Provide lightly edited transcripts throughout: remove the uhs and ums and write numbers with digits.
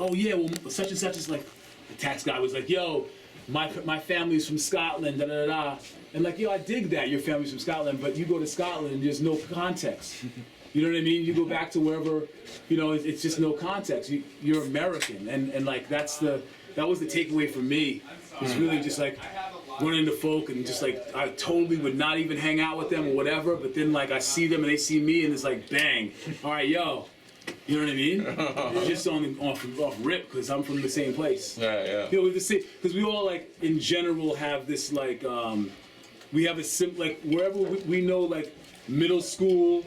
oh yeah, well such and such is like, the tax guy was like, yo, my family's from Scotland, da da da da. And like, yo, I dig that your family's from Scotland, but you go to Scotland and there's no context. You know what I mean? You go back to wherever, you know, it's just no context. You're American, and like that was the takeaway for me. It's really just like running into folk and just like I totally would not even hang out with them or whatever, but then like I see them and they see me and it's like bang, all right, yo, you know what I mean? It's just off rip because I'm from the same place. Yeah. You know, with the same, because we all like in general have this like we have a like wherever we know like middle school.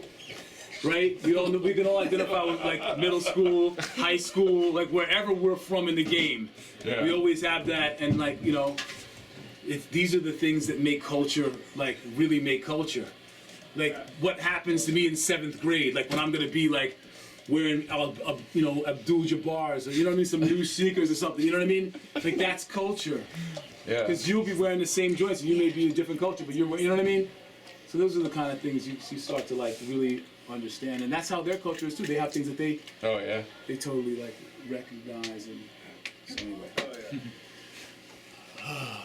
Right? We can all identify with like middle school, high school, like wherever we're from in the game. Yeah. We always have that, and like, you know, these are the things that make culture, like really make culture. Like what happens to me in 7th grade, like when I'm gonna be like wearing, you know, Abdul Jabbar's or you know what I mean, some new sneakers or something. You know what I mean? Like that's culture. Yeah. Because you'll be wearing the same joints, and you may be a different culture, but you know what I mean? So those are the kind of things you start to like really understand, and that's how their culture is too. They have things that they they totally like recognize, and so anyway.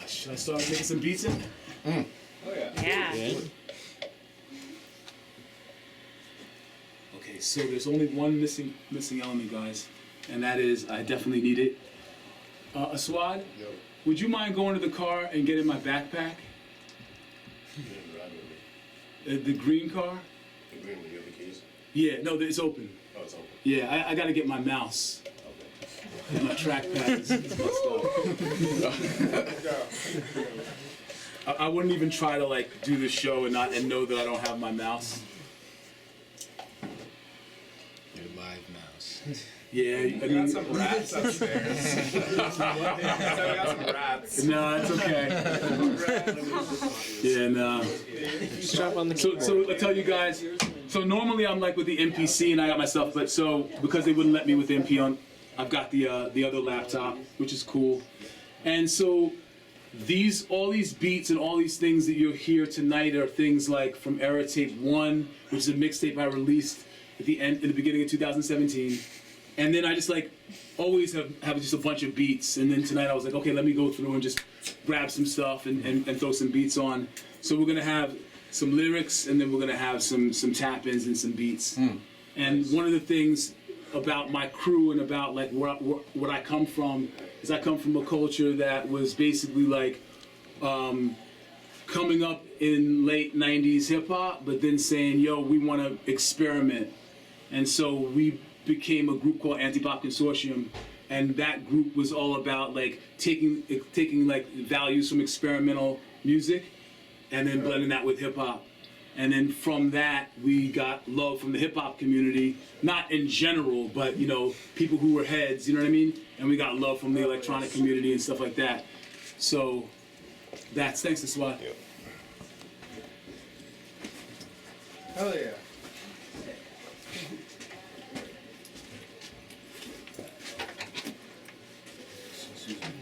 Should I start making some beats in? Oh yeah. Okay, so there's only one missing element, guys, and that is I definitely need it. Aswad, would you mind going to the car and getting my backpack? The green car? The green one, you have the keys? Yeah, no, it's open. Oh, it's open. Yeah, I gotta get my mouse. Okay. And my trackpad is messed up. I wouldn't even try to like do the show and know that I don't have my mouse. Your live mouse. Yeah, I mean, We got some rats upstairs. So we got some rats. No, it's okay. Yeah, no. Strap on the So I tell you guys. So normally I'm like with the MPC and I got my stuff, but so because they wouldn't let me with the MP on, I've got the other laptop, which is cool. And so all these beats and all these things that you'll hear tonight are things like from Era Tape 1, which is a mixtape I released at in the beginning of 2017. And then I just like always have just a bunch of beats. And then tonight I was like, okay, let me go through and just grab some stuff and throw some beats on. So we're gonna have some lyrics and then we're gonna have some tap-ins and some beats. And one of the things about my crew and about like what I come from is I come from a culture that was basically like coming up in late 90s hip hop, but then saying, yo, we wanna experiment. And so we became a group called Anti-Pop Consortium, and that group was all about like taking like values from experimental music and then blending that with hip hop. And then from that we got love from the hip hop community, not in general, but you know, people who were heads, you know what I mean? And we got love from the electronic community and stuff like that. So thanks to SWAT. Hell yeah.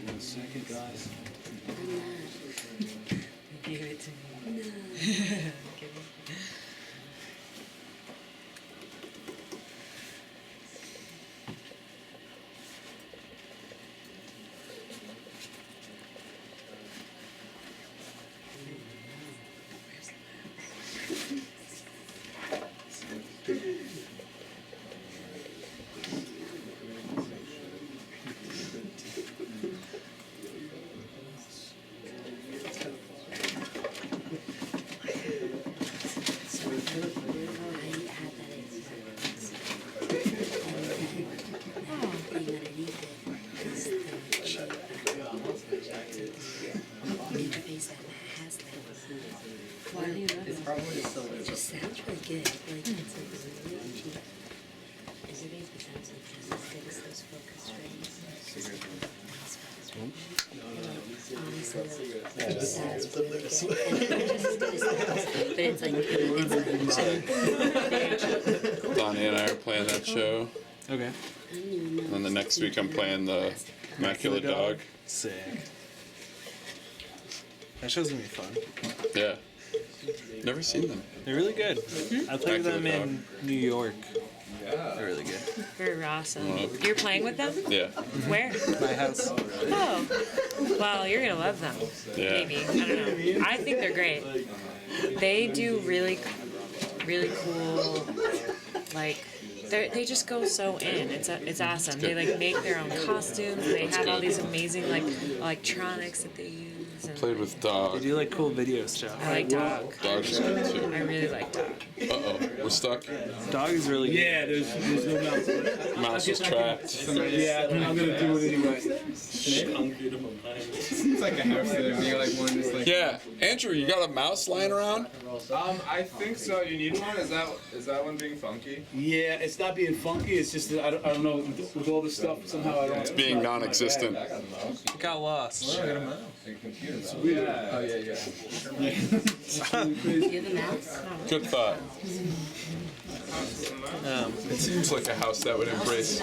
One second, guys. Give it to me. No. It's probably still there. It just sounds really good. Like it's like really cheap. Is it but sounds like just as good as those focus rays. Honestly, it just sounds really good. Just as good as those. But it's like Donnie and I are playing that show. Okay. And then the next week I'm playing the Immaculate Dog. Sick. That show's gonna be fun. Yeah. Never seen them. They're really good. I played Back to them the in New York. They're really good. Very awesome. You're playing with them? Yeah. Where? My house. Oh. Well, you're gonna love them. Yeah. Maybe. I don't know. I think they're great. They do really cool, like, they just go so in. It's awesome. They like make their own costumes. They have all these amazing like electronics that they use. And Played with They Dog. do like cool video stuff. I like Dog. Dog's good I too. really like Dog. Uh-oh, we're stuck. Dog is really good. Yeah, there's no mouse. Mouse was trapped. Yeah, I'm gonna do it anyway. It's like a house sitting. You like one just like. Yeah, Andrew, you got a mouse lying around? I think so. You need one. Is that one being funky? Yeah, it's not being funky. It's just that I don't know with all this stuff somehow I don't. Being non-existent. It got lost. It's weird. Oh yeah. You have a mouse? Good thought. It seems like a house that would embrace